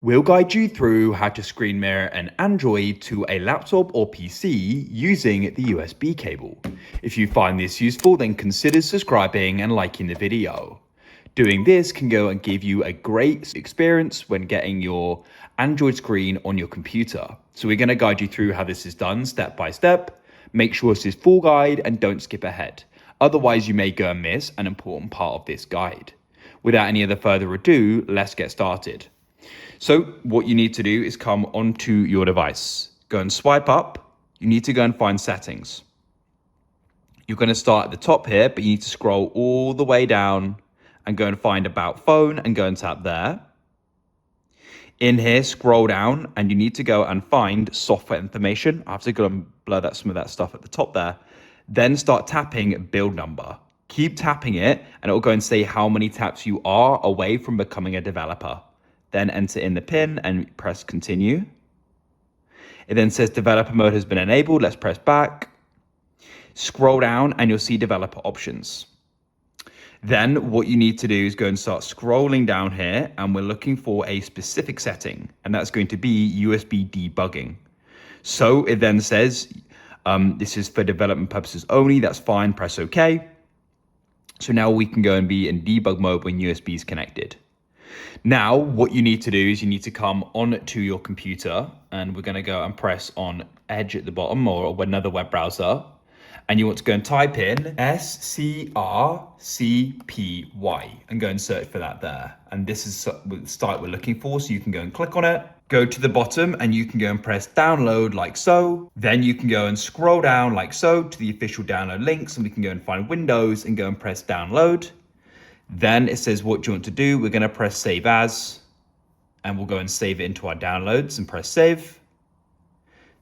We'll guide you through how to screen mirror an Android to a laptop or PC using the USB cable. If you find this useful, then consider subscribing and liking the video. Doing this can go and give you a great experience when getting your Android screen on your computer. So we're going to guide you through how this is done step by step. Make sure this is full guide and don't skip ahead. Otherwise, you may go and miss an important part of this guide. Without any other further ado, let's get started. So what you need to do is come onto your device, go and swipe up. You need to go and find settings. You're going to start at the top here, but you need to scroll all the way down and go and find about phone and go and tap there. In here, scroll down and you need to go and find software information. I have to go and blur some of that stuff at the top there. Then start tapping build number. Keep tapping it and it will go and say how many taps you are away from becoming a developer. Then enter in the PIN and press continue. It then says developer mode has been enabled. Let's press back. Scroll down and you'll see developer options. Then what you need to do is go and start scrolling down here and we're looking for a specific setting and that's going to be USB debugging. So it then says this is for development purposes only. That's fine. Press OK. So now we can go and be in debug mode when USB is connected. Now, what you need to do is you need to come onto your computer and we're going to go and press on Edge at the bottom or another web browser. And you want to go and type in SCRCPY and go and search for that there. And this is the site we're looking for. So you can go and click on it, go to the bottom and you can go and press download like so. Then you can go and scroll down like so to the official download links and we can go and find Windows and go and press download. Then it says, what do you want to do? We're going to press save as, and we'll go and save it into our downloads and press save.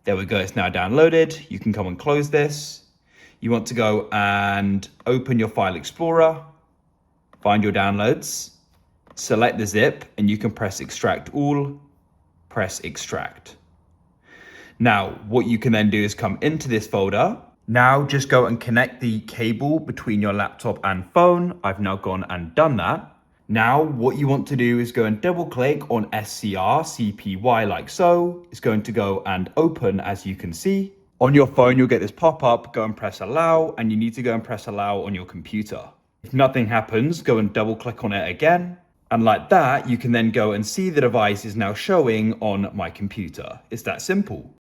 There we go. It's now downloaded. You can come and close this. You want to go and open your file explorer, find your downloads, select the zip, and you can press extract all, press extract. Now, what you can then do is come into this folder. Now just go and connect the cable between your laptop and phone. I've now gone and done that. Now what you want to do is go and double click on SCRCPY like so. It's going to go and open as you can see. On your phone you'll get this pop-up, go and press allow and you need to go and press allow on your computer. If nothing happens, go and double click on it again. And like that, you can then go and see the device is now showing on my computer. It's that simple.